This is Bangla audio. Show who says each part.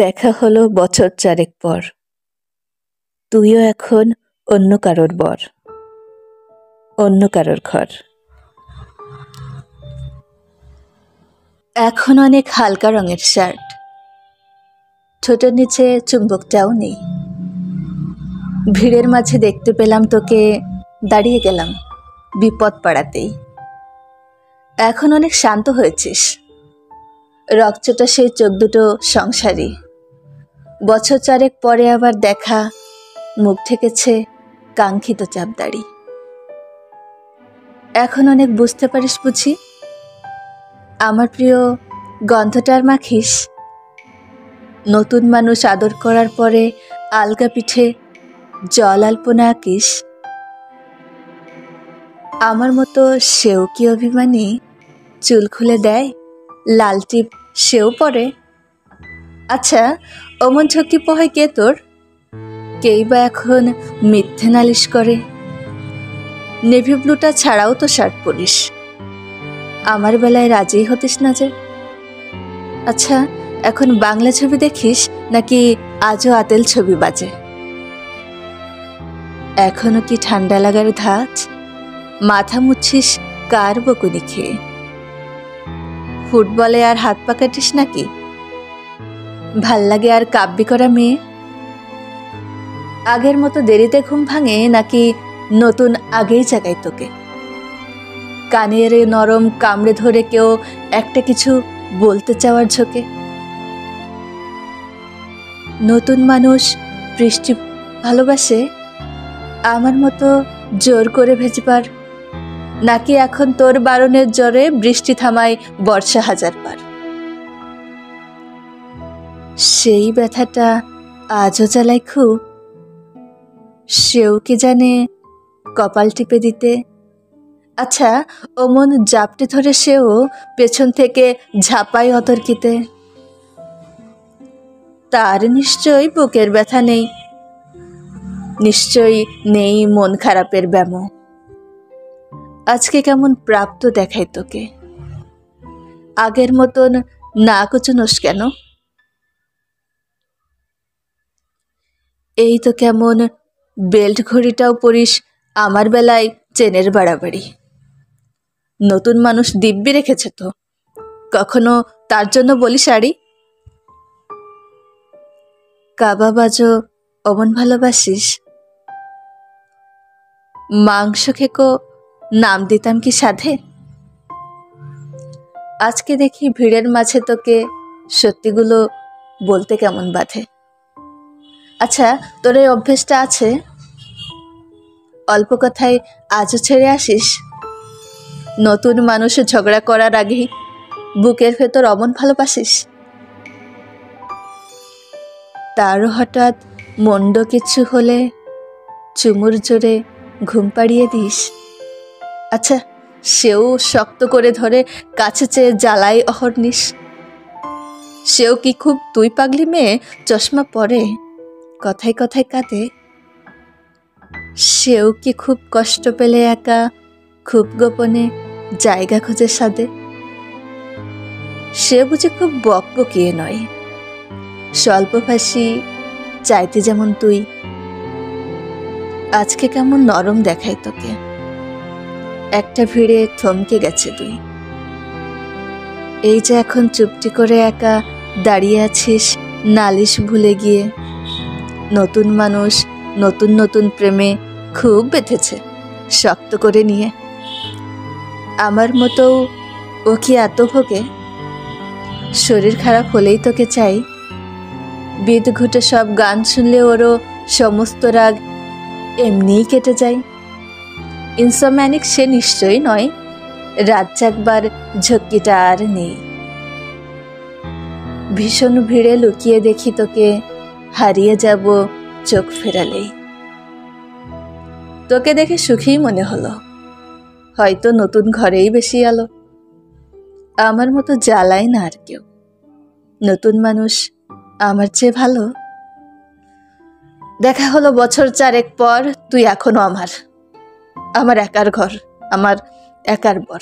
Speaker 1: দেখা হলো বছর চারেক পর। তুইও এখন অন্য কারোর বর, অন্য কারোর ঘর। এখন অনেক হালকা রঙের শার্ট, ঠোঁটের নিচে চুম্বকটাও নেই। ভিড়ের মাঝে দেখতে পেলাম তোকে, দাঁড়িয়ে গেলাম বিপদ পাড়াতেই। এখন অনেক শান্ত হয়েছিস, রকচটা সেই চোখ দুটো সংসারী। বছর চারেক পরে আবার দেখা, মুখ ঠেকেছে কাঙ্ক্ষিত চাপদাড়ি। এখন অনেক বুঝতে পারিস বুঝি, আমার প্রিয় গন্ধটার মাখিস। নতুন মানুষ আদর করার পরে আলগা পিঠে জল আলপনা আঁকিস। আমার মতো সেও কি অভিমানী, চুল খুলে দেয়, লাল টিপ সেও পরে। আচ্ছা, অমন ঝক্কি পোহায় কে তোর? কেই বা এখন মিথ্যে নালিশ করে। নেভি ব্লুটা ছাড়াও তো শার্ট পরিস, আমার বেলায় রাজি হতিস না যে। আচ্ছা, এখন বাংলা ছবি দেখিস নাকি আজও আতেল ছবি বাজে? এখনো কি ঠান্ডা লাগার ধাঁচ, মাথা মুছিস কার বকুনি খেয়ে? ফুটবলে আর হাত পা কাটিস নাকি? ভাল লাগে আর কাব্যি করা মেয়ে? আগের মতো দেরিতে ঘুম ভাঙে নাকি নতুন আগেই জাগায় তোকে? কানের নরম কামড়ে ধরে কেউ একটা কিছু বলতে চাওয়ার ঝোঁকে? নতুন মানুষ বৃষ্টি ভালোবাসে আমার মতো জোর করে ভেজবার, নাকি এখন তোর বারণের জ্বরে বৃষ্টি থামায় বর্ষা হাজার পার? সেই ব্যথাটা আজও জ্বালায় খুব, সেও কি জানে কপাল টিপে দিতে? আচ্ছা, অমন জাপটে ধরে সেও পেছন থেকে ঝাঁপায় অতর্কিতে। তার নিশ্চয়ই বুকের ব্যথা নেই, নিশ্চয়ই নেই মন খারাপের ব্যামো। আজকে কেমন প্রাপ্ত দেখায় তোকে, আগের মতন না কুচুনোস কেন? এই তো কেমন বেল্ট ঘড়িটাও পরিস আমার বেলায় চেনের বাড়াবাড়ি। নতুন মানুষ দিব্যি রেখেছে তো, কখনো তার জন্য বলি শাড়ি? কাবাব আজও অমন ভালোবাসিস? মাংস খেকো নাম দিতাম কি সাধে? আজকে দেখি ভিড়ের মাঝে তোকে সত্যিগুলো বলতে কেমন বাধে। আচ্ছা, তোর এই অভ্যেসটা আছে, অল্প কথায় আজও ছেড়ে আসিস? নতুন মানুষ ঝগড়া করার আগেই বুকের ভেতর অমন ভালোবাসিস? তারও হঠাৎ মন্দ কিছু হলে চুমুর জোরে ঘুম পাড়িয়ে দিস। আচ্ছা, সেও শক্ত করে ধরে কাছে চেয়ে জ্বালাই অহর্নিশ। সেও কি খুব তুই পাগলি মেয়ে চশমা পরে, কথায় কথায় কাঁদে? সেও কি খুব কষ্ট পেলে একা খুব গোপনে জায়গা খোঁজে সাদে? সে বুঝি খুব বকবকিয়ে নয়, স্বল্পভাষী চাইতে যেমন তুই। আজকে কেমন নরম দেখায় তোকে, একটা ভিড়ে থমকে গেছে তুই। এই যে এখন চুপটি করে একা দাঁড়িয়ে আছিস নালিশ ভুলে গিয়ে। নতুন মানুষ নতুন নতুন প্রেমে খুব বেঁধেছে শক্ত করে নিয়ে। আমার মতো ও কি এত ভোগে? শরীর খারাপ হলেই তোকে চাই, বিদ ঘুটে সব গান শুনলে ওরও সমস্ত রাগ এমনিই কেটে যায়। ইনসোম্যানিক সে নিশ্চয়ই নয়, রাত জাগবার ঝক্কিটা আর নেই। ভীষণ ভিড়ে লুকিয়ে দেখি তোকে, হারিয়ে যাব চোখ ফেরালেই। তোকে দেখে সুখী মনে হলো, হয়তো নতুন ঘরেই বেশি আলো। আমার মতো জ্বালায় না আর কেউ, নতুন মানুষ আমার চেয়ে ভালো। দেখা হলো বছর চারেক পর, তুই এখনো আমার, আমার একার ঘর, আমার একার বর।